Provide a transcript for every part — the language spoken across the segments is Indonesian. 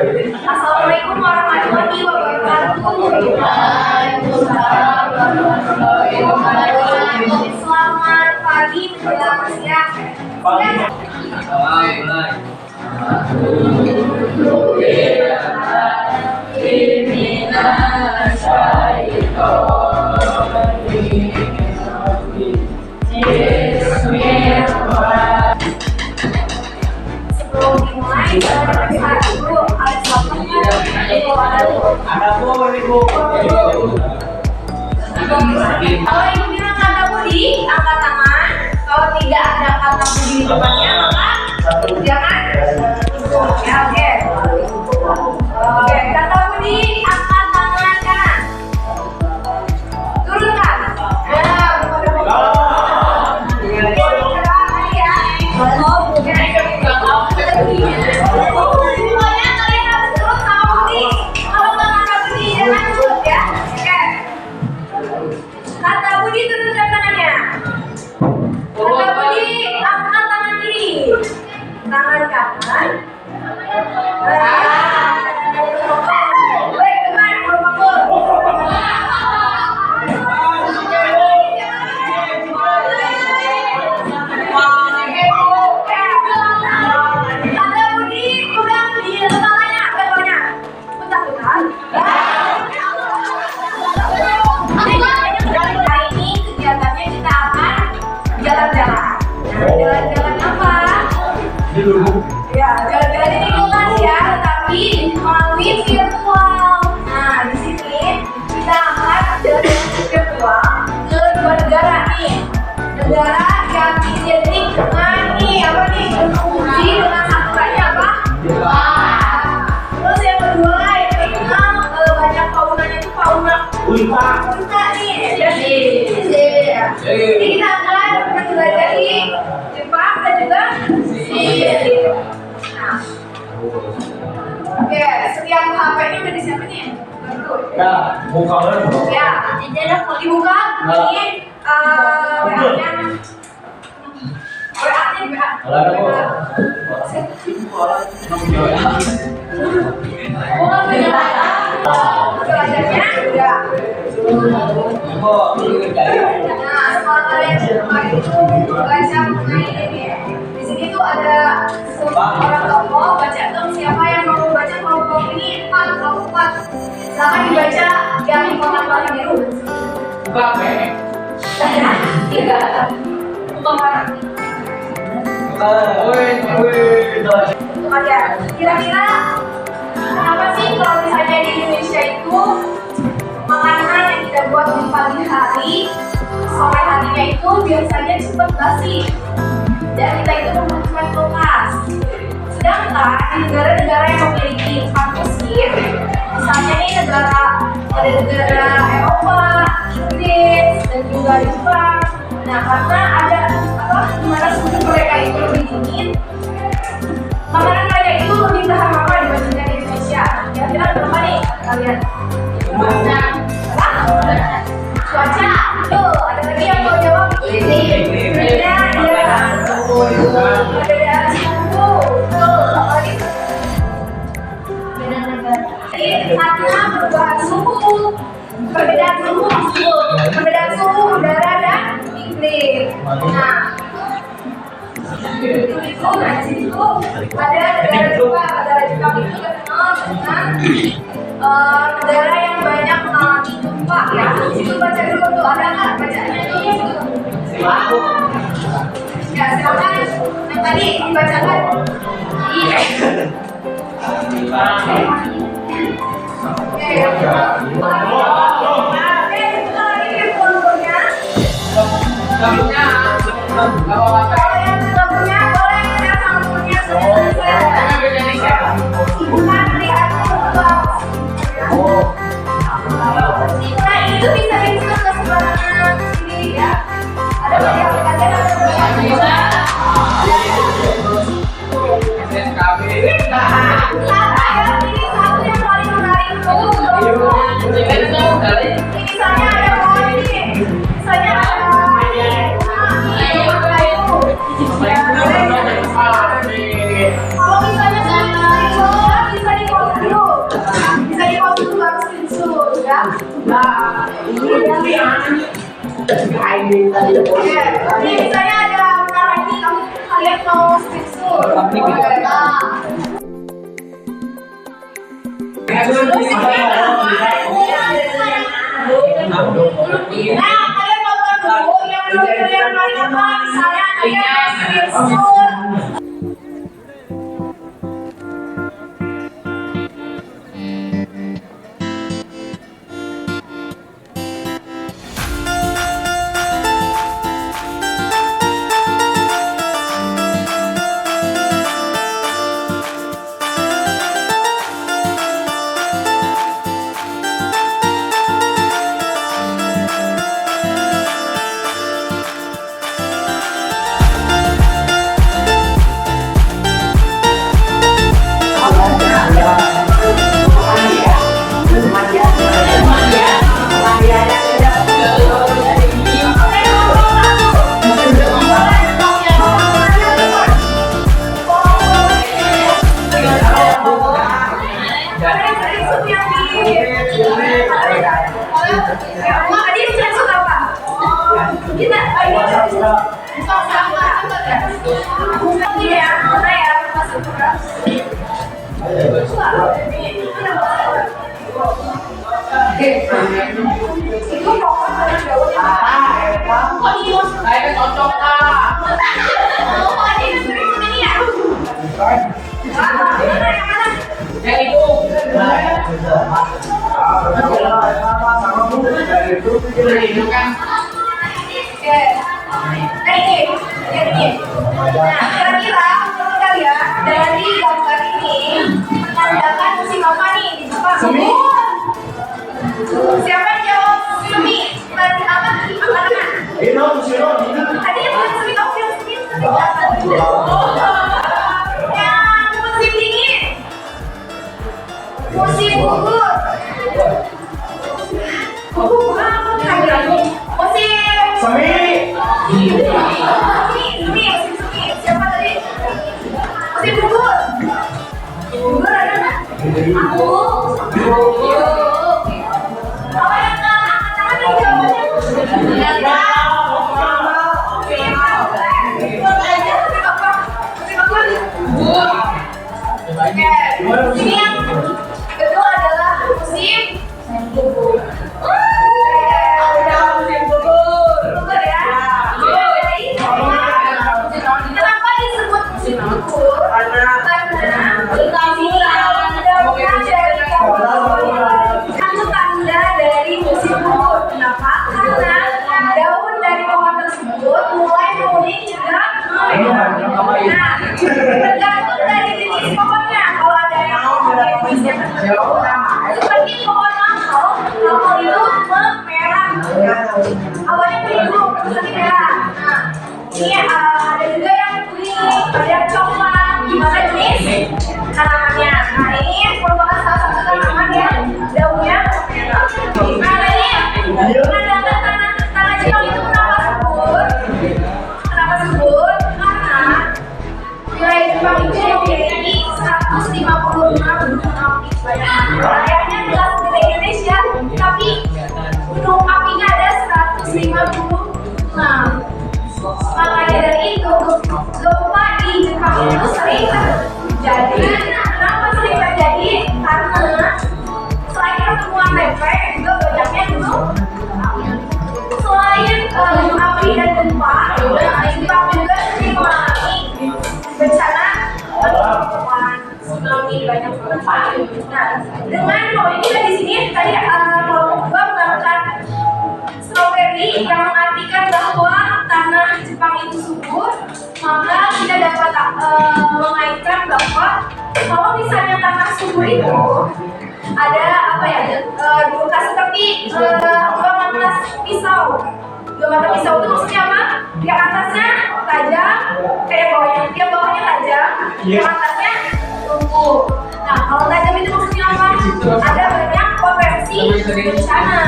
Assalamualaikum warahmatullahi wabarakatuh. Waalaikumsalam warahmatullahi wabarakatuh. Selamat pagi menjelang siang. Sebelum dimulai, kita dulu kalau ibu bilang kata budi, angkat tangan. Kalau tidak ada kata budi di depannya, maka jangan hitung. Ya, oke. Oke, kata budi, angkat tangan kanan. Turunkan. Semuanya kalian harus turun sama budi. Kalau nggak kata budi, jangan turun ya. Oke. Kata budi, turunkan tangannya. Kata budi, angkat tangan kiri. Tangan kanan. Baik teman, berbangun. Kata budi, pegang di tangannya, keduanya. Putar-putar. Hari ini kegiatannya kita akan jalan-jalan. Nah, jalan-jalan apa? Ya, jalan-jalan ini kelas ya, tapi melalui virtual. Nah, di sini kita akan jalan-jalan virtual ke dua negara nih. Negara yang identik dengan nih apa nih? Uji dengan aturannya apa? Terus yang kedua yang terkenal banyak faunanya itu fauna unta nih. Jadi kita akan menjelajahi Jepang dan juga Mesir. Nah, oke, setiap HP ini udah disiapin nih. Ya, buka dulu. Ya, dibuka. Ini WA-nya. WA-nya di WA. Bukan bagaimana? Belajarnya udah. Nah, setelah kalian itu baca mengenai ini ya. Di sini tuh ada seorang tokoh, baca dong siapa yang mau baca kelompok ini 4, kelompok 4. Silakan dibaca yang di kotak warna biru. Buka pe. Tiga. Bukan warna. Oke, kira-kira kenapa sih kalau misalnya di Indonesia itu makanan yang kita buat di pagi hari sore harinya itu biasanya cepat basi dan kita itu membutuhkan kulkas. Sedangkan di negara-negara yang memiliki empat musim, misalnya nih ada negara Eropa, Inggris dan juga Jepang. Nah, karena ada dimana suhu mereka itu lebih dingin, makanan mereka itu lebih tahan lama dibandingkan di Indonesia. Kira-kira kenapa nih kalian? Cuaca. Tuh, ada lagi yang mau jawab? Ini. Ada suhu. Tuh, apa lagi? Karena perubahan suhu, perbedaan suhu udara dan iklim. Nah, itu ada negara Jepang itu terkenal dengan negara yang banyak mengalami gempa ya. Itu baca dulu tuh, ada nggak bacanya itu? Ya, silakan yang tadi dibacakan. Oke, lagunya boleh kita sambungnya bukan lihat nah itu bisa dibuka ke sebelah sini ya. Ada banyak aplikasi yang ini satu yang paling menarik ini misalnya ada pohon ini misalnya kalau misalnya bisa Oke, ini misalnya ada menara ini, kalian mau spesial. Nah, kalian nonton dulu yang belum kalian main apa? Misalnya kalian spesial. Kira-kira menurut kalian dari gambar ini menandakan musim apa nih di Jepang? Siapa yang jawab semi? Tadi apa? Tadi yang musim apa? Yang musim dingin, musim gugur, siapa tadi? Musim gugur. Gugur ada nggak? Aku. Apa yang tangan yang jawabnya? Ini yang kedua adalah musim gugur. Gugur ya. Kenapa disebut musim gugur? Karena satu tanda dari musim gugur. Kenapa? Karena daun dari pohon tersebut mulai menguning hingga nah, tergantung dari jenis pohonnya. Kalau ada yang jenisnya tertentu, seperti pohon mango, mango itu merah, awalnya biru, terus nanti merah. Nah, ini ada juga yang kuning, ada yang coklat, gimana jenis tanamannya. Nah, ini merupakan salah satu tanaman yang daunnya merah. Nah, ini menandakan tanah Jepang itu kenapa subur? Kenapa subur? Karena wilayah Jepang itu memiliki 156 gunung api. Wilayahnya adalah seperti Indonesia, tapi gunung apinya ada 156. Makanya dari itu gempa di Jepang itu sering terjadi. Kenapa sering terjadi? Karena selain pertemuan lempeng juga banyaknya gunung api. Selain gunung api dan gempa, Jepang juga sering mengalami bencana tsunami banyak gempa. Nah, dengan ini kan di sini tadi kelompok gua mengatakan strawberry yang mengartikan bahwa tanah Jepang itu subur, maka kita dapat mengaitkan bahwa kalau misalnya tanah subur itu ada apa ya, berupa seperti dua mata pisau. Dua mata pisau itu maksudnya apa? Yang atasnya tajam, kayak bawahnya, yang bawahnya tajam, yang atasnya lumpuh. Nah, kalau tajam itu maksudnya apa? Ada banyak potensi bencana,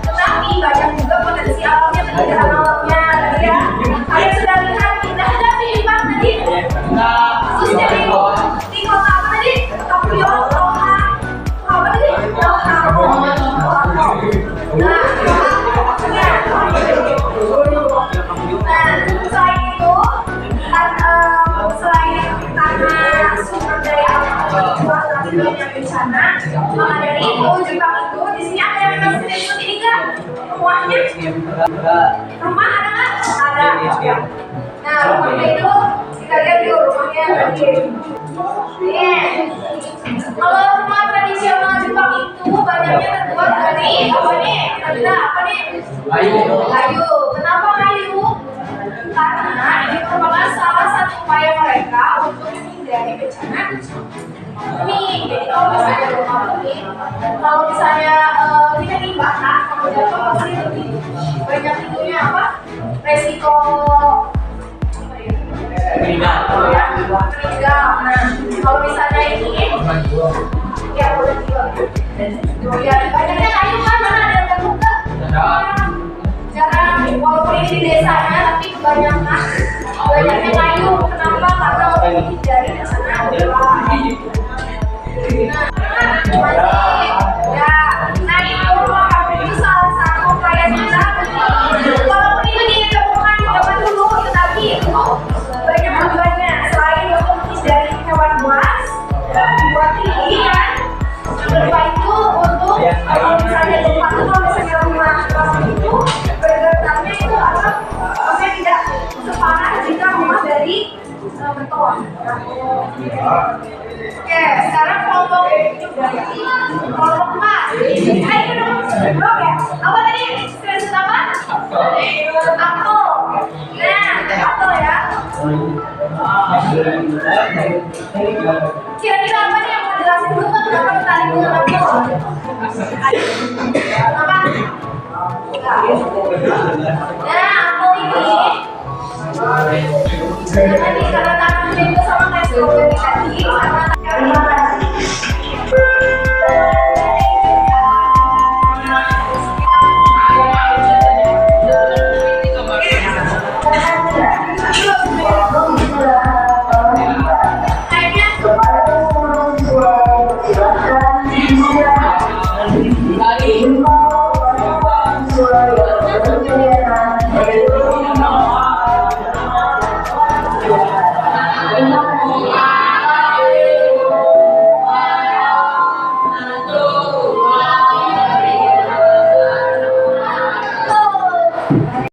tetapi banyak juga potensi alamnya, keindahan alamnya, tadi ya. Kalian sudah lihat indahnya di Jepang tadi? Khususnya di kota apa tadi? Tokyo, Doha, apa tadi? Doha. Nah, maksudnya Rumah ada nggak? Ada. Nah, rumahnya itu kita lihat yuk rumahnya tadi. Kalau rumah tradisional Jepang itu banyaknya terbuat dari apa nih? Kira-kira apa nih? Kayu. Kenapa kayu? Karena ini merupakan salah satu upaya mereka untuk menghindari bencana bumi. Jadi kalau misalnya kita dibakar, kalau jatuh pasti lebih banyak itunya apa? Resiko meninggal. Nah, kalau misalnya ini ya boleh juga. Ya banyaknya kayu kan, mana ada yang terbuka? Jarang. Walaupun ini di desanya, tapi banyaknya kayu. Kenapa? Karena untuk menghindari bencana bumi. Nah itu rumah kampung itu salah satu upaya kita. Walaupun itu ditemukan zaman dulu, tetapi itu banyak tujuannya. Selain untuk menghindari hewan buas, buat tinggi kan. Yang kedua itu untuk kalau misalnya gempa itu, kalau misalnya rumah kampung itu bergetarnya itu apa? Maksudnya tidak separah jika rumah dari beton. Oke, sekarang kelompok emas. Ayo dong, blok ya. Apa tadi? Screenshot apa? Apel. Nah, apel ya. Kira-kira apa nih yang mau jelasin dulu kan kenapa tertarik dengan apel? Apa? Nah, apel ini tadi karena tanamnya itu sama kayak strawberry tadi, karena